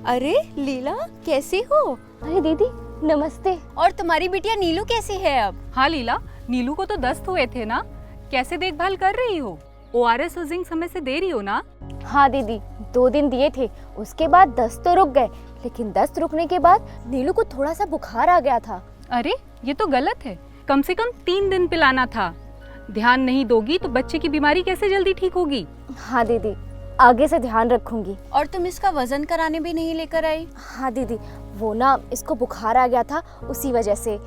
अरे लीला, कैसी हो? अरे दीदी नमस्ते। और तुम्हारी बिटिया नीलू कैसी है अब? हाँ लीला, नीलू को तो दस्त हुए थे ना, कैसे देखभाल कर रही हो? ORS और जिंक समय से दे रही हो ना? हाँ दीदी, 2 दिन दिए थे, उसके बाद दस्त तो रुक गए, लेकिन दस्त रुकने के बाद नीलू को थोड़ा सा बुखार आ गया था। अरे ये तो गलत है, कम से कम 3 दिन पिलाना था। ध्यान नहीं दोगी तो बच्चे की बीमारी कैसे जल्दी ठीक होगी? हाँ दीदी, आगे से ध्यान रखूंगी। और तुम इसका वजन कराने भी नहीं लेकर आई? हाँ दीदी, वो ना इसको बुखार आ गया था उसी वजह से।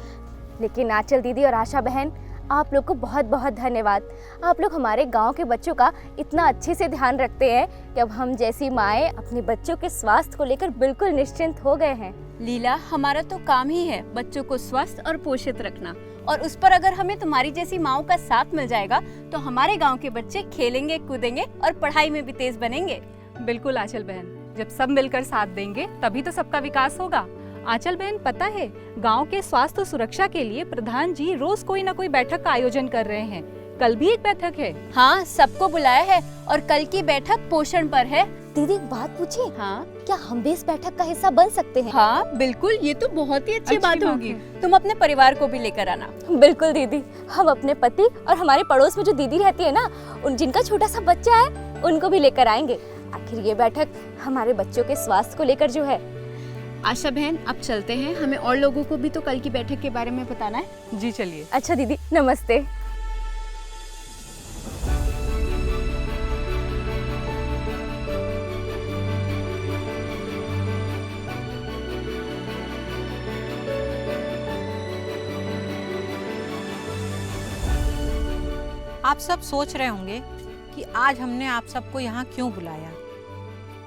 लेकिन आंचल दीदी और आशा बहन, आप लोग को बहुत बहुत धन्यवाद। आप लोग हमारे गांव के बच्चों का इतना अच्छे से ध्यान रखते हैं कि अब हम जैसी माएँ अपने बच्चों के स्वास्थ्य को लेकर बिल्कुल निश्चिंत हो गए हैं। लीला, हमारा तो काम ही है बच्चों को स्वस्थ और पोषित रखना, और उस पर अगर हमें तुम्हारी जैसी माँओं का साथ मिल जाएगा तो हमारे गांव के बच्चे खेलेंगे, कूदेंगे और पढ़ाई में भी तेज बनेंगे। बिल्कुल आंचल बहन, जब सब मिलकर साथ देंगे तभी तो सबका विकास होगा। आंचल बहन, पता है गांव के स्वास्थ्य और सुरक्षा के लिए प्रधान जी रोज कोई ना कोई बैठक का आयोजन कर रहे हैं। कल भी एक बैठक है। हाँ, सबको बुलाया है और कल की बैठक पोषण पर है। दीदी एक बात पूछे? हाँ, क्या हम भी इस बैठक का हिस्सा बन सकते हैं? हाँ बिल्कुल, ये तो बहुत ही अच्छी बात होगी। है। तुम अपने परिवार को भी लेकर आना। बिल्कुल दीदी, हम अपने पति और हमारे पड़ोस में जो दीदी रहती है ना, उन जिनका छोटा सा बच्चा है, उनको भी लेकर आएंगे। आखिर ये बैठक हमारे बच्चों के स्वास्थ्य को लेकर जो है। आशा बहन, अब चलते हैं, हमें और लोगों को भी तो कल की बैठक के बारे में बताना है। जी चलिए। अच्छा दीदी, नमस्ते। आप सब सोच रहे होंगे कि आज हमने आप सबको यहाँ क्यों बुलाया।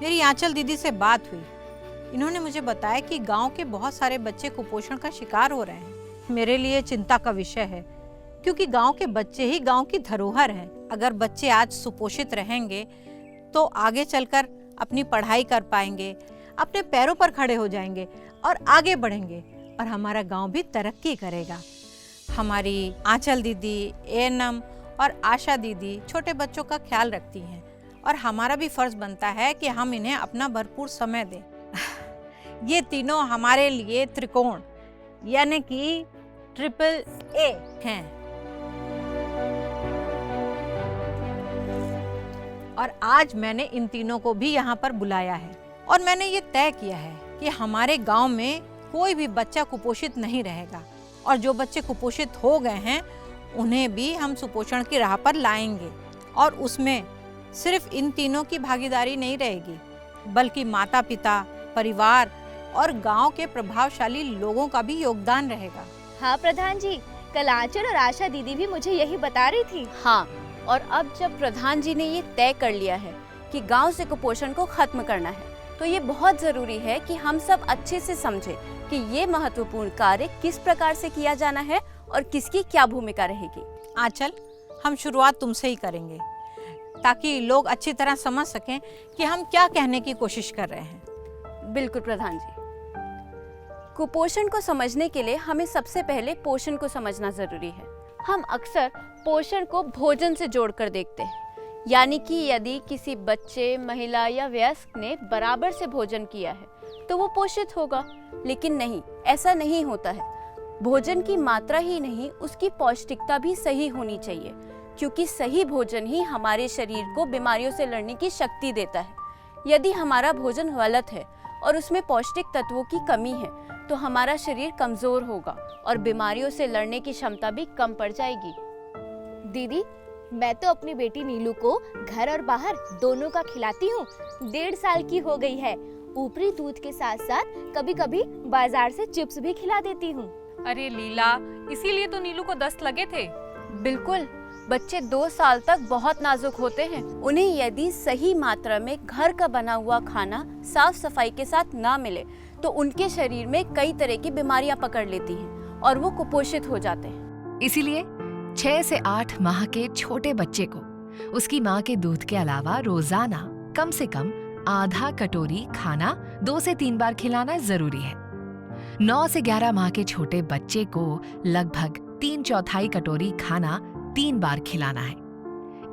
मेरी आंचल दीदी से बात हुई, इन्होंने मुझे बताया कि गांव के बहुत सारे बच्चे कुपोषण का शिकार हो रहे हैं। मेरे लिए चिंता का विषय है, क्योंकि गांव के बच्चे ही गांव की धरोहर हैं। अगर बच्चे आज सुपोषित रहेंगे तो आगे चलकर अपनी पढ़ाई कर पाएंगे, अपने पैरों पर खड़े हो जाएंगे और आगे बढ़ेंगे, और हमारा गांव भी तरक्की करेगा। हमारी आंचल दीदी, एएनएम और आशा दीदी छोटे बच्चों का ख्याल रखती हैं, और हमारा भी फर्ज बनता है कि हम इन्हें अपना भरपूर समय दें। ये तीनों हमारे लिए त्रिकोण यानी कि AAA हैं। और आज मैंने इन तीनों को भी यहाँ पर बुलाया है, और मैंने ये तय किया है कि हमारे गांव में कोई भी बच्चा कुपोषित नहीं रहेगा, और जो बच्चे कुपोषित हो गए हैं उन्हें भी हम सुपोषण की राह पर लाएंगे। और उसमें सिर्फ इन तीनों की भागीदारी नहीं रहेगी, बल्कि माता पिता, परिवार और गांव के प्रभावशाली लोगों का भी योगदान रहेगा। हाँ प्रधान जी, कल आंचल और आशा दीदी भी मुझे यही बता रही थी। हाँ, और अब जब प्रधान जी ने ये तय कर लिया है कि गांव से कुपोषण को खत्म करना है, तो ये बहुत जरूरी है कि हम सब अच्छे से समझें कि ये महत्वपूर्ण कार्य किस प्रकार से किया जाना है और किसकी क्या भूमिका रहेगी। आंचल, हम शुरुआत तुमसे ही करेंगे, ताकि लोग अच्छी तरह समझ सकें कि हम क्या कहने की कोशिश कर रहे हैं। बिल्कुल प्रधान जी, कुपोषण को समझने के लिए हमें सबसे पहले पोषण को समझना जरूरी है। हम अक्सर पोषण को भोजन से जोड़कर देखते हैं, यानी कि यदि किसी बच्चे, महिला या वयस्क ने बराबर से भोजन किया है तो वो पोषित होगा। लेकिन नहीं, ऐसा नहीं होता है। भोजन की मात्रा ही नहीं, उसकी पौष्टिकता भी सही होनी चाहिए, क्योंकि सही भोजन ही हमारे शरीर को बीमारियों से लड़ने की शक्ति देता है। यदि हमारा भोजन गलत है और उसमें पौष्टिक तत्वों की कमी है तो हमारा शरीर कमजोर होगा और बीमारियों से लड़ने की क्षमता भी कम पड़ जाएगी। दीदी, मैं तो अपनी बेटी नीलू को घर और बाहर दोनों का खिलाती हूँ। 1.5 साल की हो गई है। ऊपरी दूध के साथ साथ कभी कभी बाजार से चिप्स भी खिला देती हूँ। अरे लीला, इसीलिए तो नीलू को दस्त लगे थे। बिल्कुल, बच्चे 2 साल तक बहुत नाजुक होते हैं। उन्हें यदि सही मात्रा में घर का बना हुआ खाना साफ सफाई के साथ ना मिले तो उनके शरीर में कई तरह की बीमारियां पकड़ लेती हैं और वो कुपोषित हो जाते हैं। इसीलिए 6 से 8 माह के छोटे बच्चे को उसकी माँ के दूध के अलावा रोजाना कम से कम आधा कटोरी खाना 2 से 3 बार खिलाना जरूरी है। 9 से 11 माह के छोटे बच्चे को लगभग 3/4 कटोरी खाना 3 बार खिलाना है।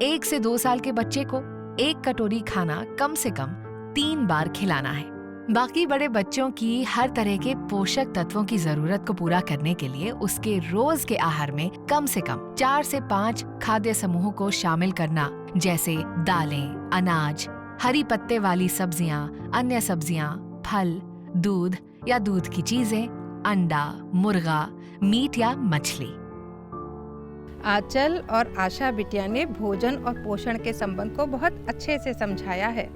1 से 2 साल के बच्चे को 1 कटोरी खाना कम से कम 3 बार खिलाना है। बाकी बड़े बच्चों की हर तरह के पोषक तत्वों की जरूरत को पूरा करने के लिए उसके रोज के आहार में कम से कम 4 से 5 खाद्य समूहों को शामिल करना, जैसे दालें, अनाज, हरी पत्ते वाली सब्जियां, अन्य सब्जियां, फल, दूध या दूध की चीजें, अंडा, मुर्गा, मीट या मछली। आंचल और आशा बिटिया ने भोजन और पोषण के संबंध को बहुत अच्छे से समझाया है,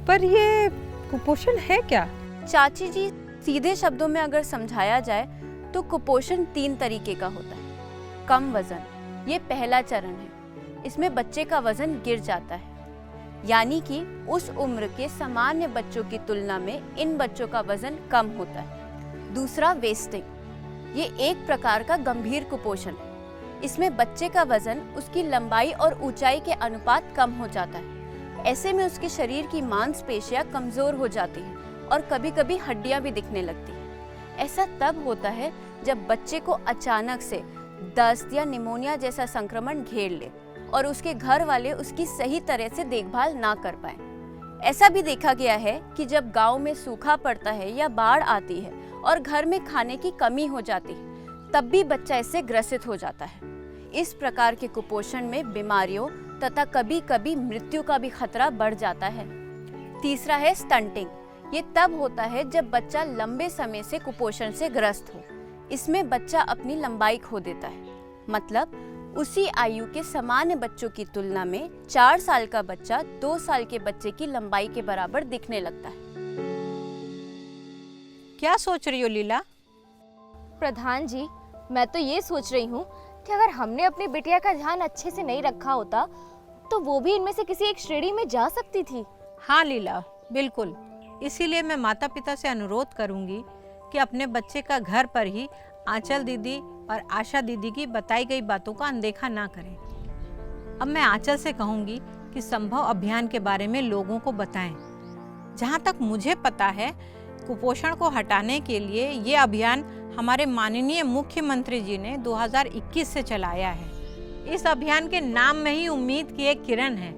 पर ये कुपोषण है क्या? चाची जी, सीधे शब्दों में अगर समझाया जाए तो कुपोषण 3 तरीके का होता है। कम वजन, ये पहला चरण है। इसमें बच्चे का वजन गिर जाता है, यानी कि उस उम्र के सामान्य बच्चों की तुलना में इन बच्चों का वजन कम होता है। दूसरा वेस्टिंग, ये एक प्रकार का गंभीर कुपोषण है। इसमें बच्चे का वजन उसकी लंबाई और ऊंचाई के अनुपात कम हो जाता है। ऐसे में उसके शरीर की मांसपेशियां कमजोर हो जाती हैं और कभी-कभी हड्डियां भी दिखने लगती हैं। ऐसा तब होता है जब बच्चे को अचानक से दस्त या निमोनिया जैसा संक्रमण घेर ले और उसके घर वाले उसकी सही तरह से देखभाल ना कर पाएं। ऐसा भी देखा गया है कि जब गांव में सूखा पड़ता है या बाढ़ आती है और घर में खाने की कमी हो जाती है, तब भी बच्चा इससे ग्रसित हो जाता है। इस प्रकार के कुपोषण में बीमारियों तथा कभी-कभी मृत्यु का भी खतरा बढ़ जाता है। तीसरा है स्टंटिंग। ये तब होता है जब बच्चा लंबे समय से कुपोषण से ग्रस्त हो। इसमें बच्चा अपनी लंबाई खो देता है, मतलब उसी आयु के सामान्य बच्चों की तुलना में 4 साल का बच्चा 2 साल के बच्चे की लंबाई के बराबर दिखने लगता है। क्या सोच रही हो लीला? प्रधान जी, मैं तो ये सोच रही हूँ कि अगर हमने अपनी बिटिया का ध्यान अच्छे से नहीं रखा होता तो वो भी इनमें से किसी एक श्रेणी में जा सकती थी। हाँ लीला, बिल्कुल। इसीलिए मैं माता पिता से अनुरोध करूंगी कि अपने बच्चे का घर पर ही आंचल दीदी और आशा दीदी की बताई गई बातों का अनदेखा ना करें। अब मैं आंचल से कहूंगी कि संभव अभियान के बारे में लोगों को बताएं। जहाँ तक मुझे पता है, कुपोषण को हटाने के लिए ये अभियान हमारे माननीय मुख्यमंत्री जी ने 2021 से चलाया है। इस अभियान के नाम में ही उम्मीद की एक किरण है।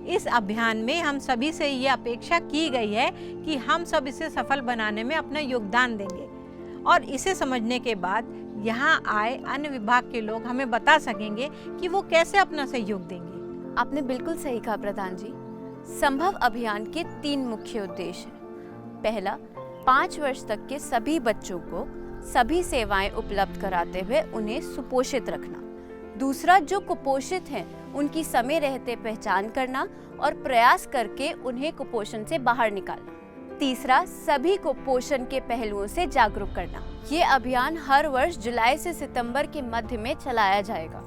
इस अभियान में हम सभी से ये अपेक्षा की गई है कि हम सब इसे सफल बनाने में अपना योगदान देंगे और इसे समझने के बाद यहाँ आए अन्य विभाग के लोग हमें बता सकेंगे कि वो कैसे अपना सहयोग देंगे। आपने बिल्कुल सही कहा प्रधान जी। संभव अभियान के 3 मुख्य उद्देश्य हैं। पहला, 5 वर्ष तक के सभी बच्चों को सभी सेवाएं उपलब्ध कराते हुए उन्हें सुपोषित रखना। दूसरा, जो कुपोषित हैं उनकी समय रहते पहचान करना और प्रयास करके उन्हें कुपोषण से बाहर निकालना। तीसरा, सभी को पोषण के पहलुओं से जागरूक करना। ये अभियान हर वर्ष जुलाई से सितंबर के मध्य में चलाया जाएगा,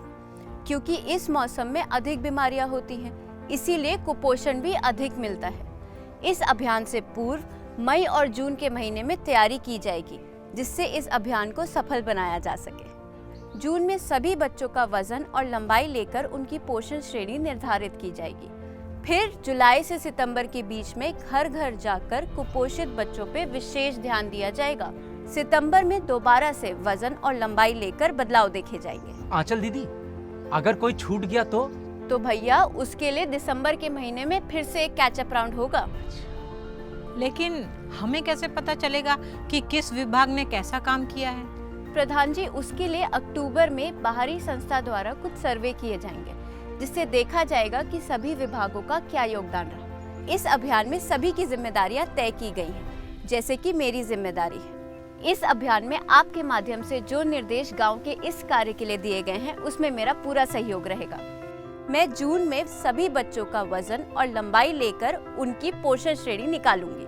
क्योंकि इस मौसम में अधिक बीमारियां होती हैं, इसीलिए कुपोषण भी अधिक मिलता है। इस अभियान से पूर्व मई और जून के महीने में तैयारी की जाएगी, जिससे इस अभियान को सफल बनाया जा सके। जून में सभी बच्चों का वजन और लंबाई लेकर उनकी पोषण श्रेणी निर्धारित की जाएगी। फिर जुलाई से सितंबर के बीच में घर घर जाकर कुपोषित बच्चों पे विशेष ध्यान दिया जाएगा। सितंबर में दोबारा से वजन और लंबाई लेकर बदलाव देखे जाएंगे। आंचल दीदी, अगर कोई छूट गया तो भैया उसके लिए दिसंबर के महीने में फिर से एक कैचअप राउंड होगा। लेकिन हमें कैसे पता चलेगा कि किस विभाग ने कैसा काम किया है? प्रधान जी, उसके लिए अक्टूबर में बाहरी संस्था द्वारा कुछ सर्वे किए जाएंगे, जिससे देखा जाएगा कि सभी विभागों का क्या योगदान रहा। इस अभियान में सभी की जिम्मेदारियां तय की गई हैं, जैसे कि मेरी जिम्मेदारी है। इस अभियान में आपके माध्यम से जो निर्देश गांव के इस कार्य के लिए दिए गए हैं, उसमें मेरा पूरा सहयोग रहेगा। मैं जून में सभी बच्चों का वजन और लंबाई लेकर उनकी पोषण श्रेणी निकालूंगी।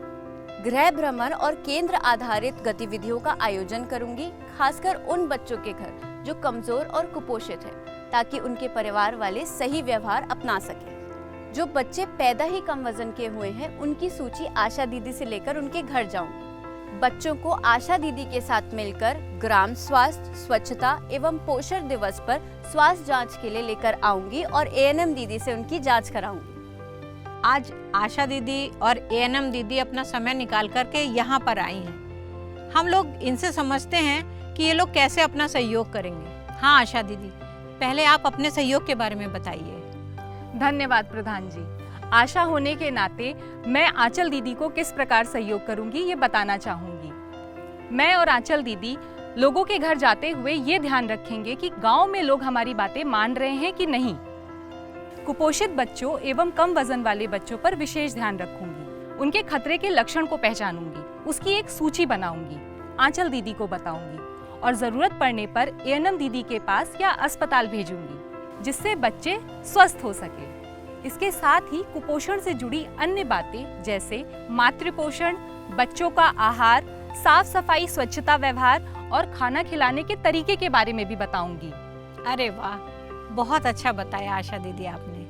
गृह भ्रमण और केंद्र आधारित गतिविधियों का आयोजन करूंगी, खासकर उन बच्चों के घर जो कमजोर और कुपोषित हैं, ताकि उनके परिवार वाले सही व्यवहार अपना सकें। जो बच्चे पैदा ही कम वजन के हुए हैं, उनकी सूची आशा दीदी से लेकर उनके घर जाऊंगी। बच्चों को आशा दीदी के साथ मिलकर ग्राम स्वास्थ्य, स्वच्छता एवं पोषण दिवस पर स्वास्थ्य जांच के लिए लेकर आऊंगी और एएनएम दीदी से उनकी जांच कराऊंगी। आज आशा दीदी और एएनएम दीदी अपना समय निकाल करके यहाँ पर आई हैं। हम लोग इनसे समझते हैं कि ये लोग कैसे अपना सहयोग करेंगे। हाँ आशा दीदी, पहले आप अपने सहयोग के बारे में बताइए। धन्यवाद प्रधान जी। आशा होने के नाते मैं आंचल दीदी को किस प्रकार सहयोग करूंगी ये बताना चाहूंगी। मैं और आंचल दीदी लोगों के घर जाते हुए ये ध्यान रखेंगे कि गांव में लोग हमारी बातें मान रहे हैं कि नहीं। कुपोषित बच्चों एवं कम वजन वाले बच्चों पर विशेष ध्यान रखूंगी। उनके खतरे के लक्षण को पहचानूंगी, उसकी एक सूची बनाऊंगी, आंचल दीदी को बताऊंगी और जरूरत पड़ने पर एएनएम दीदी के पास या अस्पताल भेजूंगी, जिससे बच्चे स्वस्थ हो सके। इसके साथ ही कुपोषण से जुड़ी अन्य बातें जैसे मातृपोषण, बच्चों का आहार, साफ सफाई, स्वच्छता व्यवहार और खाना खिलाने के तरीके के बारे में भी बताऊंगी। अरे वाह, बहुत अच्छा बताया आशा दीदी आपने।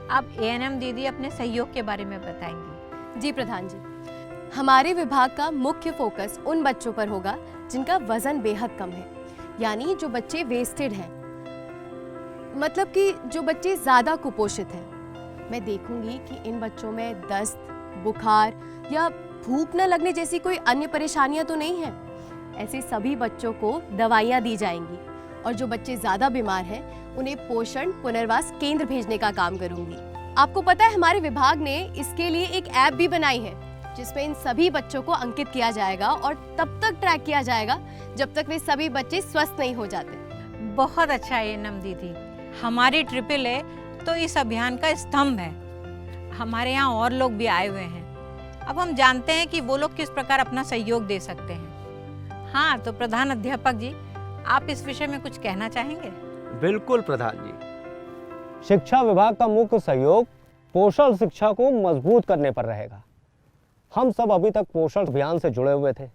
अब एएनएम दीदी अपने सहयोग के बारे में बताएंगी। जी प्रधान जी, हमारे विभाग का मुख्य फोकस उन बच्चों पर होगा जिनका वजन बेहद कम है, यानी जो बच्चे वेस्टेड हैं, मतलब कि जो बच्चे ज़्यादा कुपोषित हैं। मैं देखूंगी कि इन बच्चों में दस्त, बुखार या भूख न लगने जैसी कोई अन्य परेशानियां तो नहीं है। ऐसे सभी बच्चों को दवाइयां दी जाएंगी और जो बच्चे ज़्यादा बीमार हैं उन्हें पोषण पुनर्वास केंद्र भेजने का काम करूंगी। आपको पता है हमारे विभाग ने इसके लिए एक ऐप भी बनाई है जिसमें इन सभी बच्चों को अंकित किया जाएगा और तब तक ट्रैक किया जाएगा जब तक वे सभी बच्चे स्वस्थ नहीं हो जाते। बहुत अच्छा एएनएम दीदी, हमारी AAA तो इस अभियान का स्तंभ है। हमारे यहाँ और लोग भी आए हुए हैं। अब हम जानते हैं कि वो लोग किस प्रकार अपना सहयोग दे सकते हैं। हाँ, तो प्रधान अध्यापक जी, आप इस विषय में कुछ कहना चाहेंगे? बिल्कुल प्रधान जी। शिक्षा विभाग का मुख्य सहयोग पोषण शिक्षा को मजबूत करने पर रहेगा। हम सब अभी तक पोषण अभियान से जुड़े हुए थे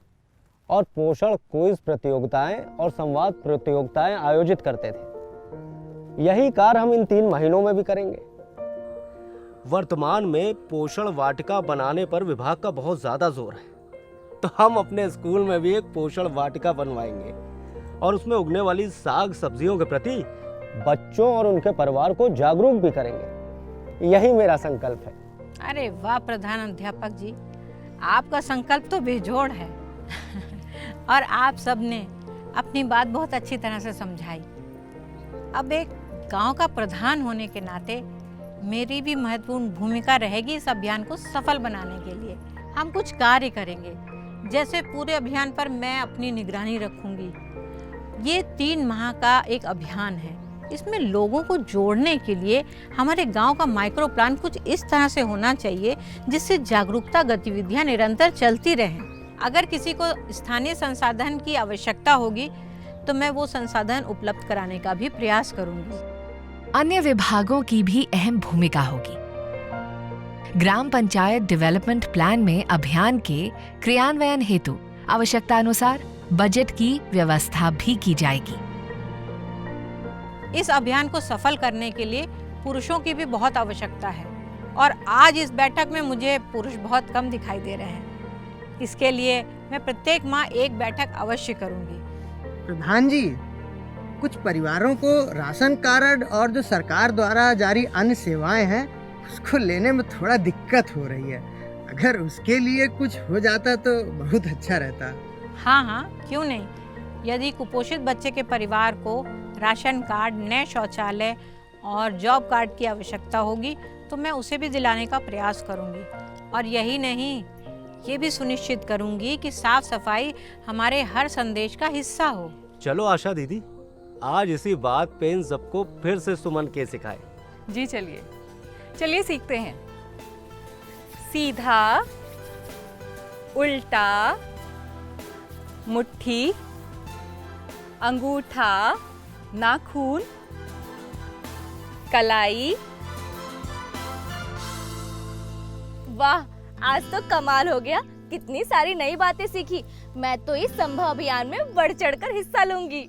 और पोषण क्विज प्रतियोगिताएं और संवाद प्रतियोगिताएं आयोजित करते थे। यही कार्य हम इन 3 महीनों में भी करेंगे। वर्तमान में पोषण वाटिका बनाने पर विभाग का बहुत ज्यादा जोर है, तो हम अपने स्कूल में भी एक पोषण वाटिका बनवाएंगे और उसमें उगने वाली साग सब्जियों के प्रति बच्चों और उनके परिवार को जागरूक भी करेंगे। यही मेरा संकल्प है। अरे वाह प्रधान अध्यापक जी, आपका संकल्प तो बेजोड़ है और आप सबने अपनी बात बहुत अच्छी तरह से समझाई। अब एक गांव का प्रधान होने के नाते मेरी भी महत्वपूर्ण भूमिका रहेगी इस अभियान को सफल बनाने के लिए। हम कुछ कार्य करेंगे, जैसे पूरे अभियान पर मैं अपनी निगरानी रखूंगी। ये 3 माह का एक अभियान है। इसमें लोगों को जोड़ने के लिए हमारे गांव का माइक्रो प्लान कुछ इस तरह से होना चाहिए जिससे जागरूकता गतिविधियां निरंतर चलती रहें। अगर किसी को स्थानीय संसाधन की आवश्यकता होगी तो मैं वो संसाधन उपलब्ध कराने का भी प्रयास करूंगी। अन्य विभागों की भी अहम भूमिका होगी। ग्राम पंचायत डेवलपमेंट प्लान में अभियान के क्रियान्वयन हेतु आवश्यकता अनुसार बजट की व्यवस्था भी की जाएगी। इस अभियान को सफल करने के लिए पुरुषों की भी बहुत आवश्यकता है और आज इस बैठक में मुझे पुरुष बहुत कम दिखाई दे रहे हैं। इसके लिए मैं प्रत्येक माह एक बैठक अवश्य करूंगी। प्रधान जी, कुछ परिवारों को राशन कार्ड और जो सरकार द्वारा जारी अन्य सेवाएं हैं उसको लेने में थोड़ा दिक्कत हो रही है। अगर उसके लिए कुछ हो जाता तो बहुत अच्छा रहता। हाँ, क्यों नहीं। यदि कुपोषित बच्चे के परिवार को राशन कार्ड, नए शौचालय और जॉब कार्ड की आवश्यकता होगी तो मैं उसे भी दिलाने का प्रयास करूंगी। और यही नहीं, ये भी सुनिश्चित करूंगी कि साफ सफाई हमारे हर संदेश का हिस्सा हो। चलो आशा दीदी, आज इसी बात पे इन सबको फिर से सुमन के सिखाए। जी चलिए सीखते हैं। सीधा, उल्टा, मुट्ठी, अंगूठा, नाखून, कलाई। वाह, आज तो कमाल हो गया। कितनी सारी नई बातें सीखी। मैं तो इस संभव अभियान में बढ़ चढ़कर हिस्सा लूंगी।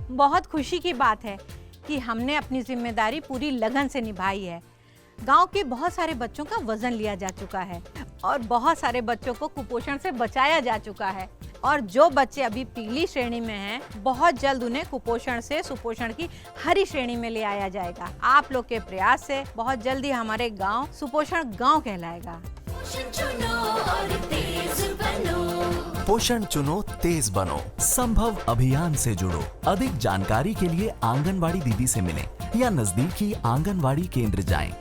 बहुत खुशी की बात है कि हमने अपनी जिम्मेदारी पूरी लगन से निभाई है। गांव के बहुत सारे बच्चों का वजन लिया जा चुका है और बहुत सारे बच्चों को कुपोषण से बचाया जा चुका है। और जो बच्चे अभी पीली श्रेणी में हैं, बहुत जल्द उन्हें कुपोषण से सुपोषण की हरी श्रेणी में ले आया जाएगा। आप लोग के प्रयास से बहुत जल्दी हमारे गांव सुपोषण गांव कहलाएगा। पोषण चुनो तेज बनो संभव अभियान से जुड़ो। अधिक जानकारी के लिए आंगनवाड़ी दीदी से मिलें या नजदीकी आंगनवाड़ी केंद्र जाएं।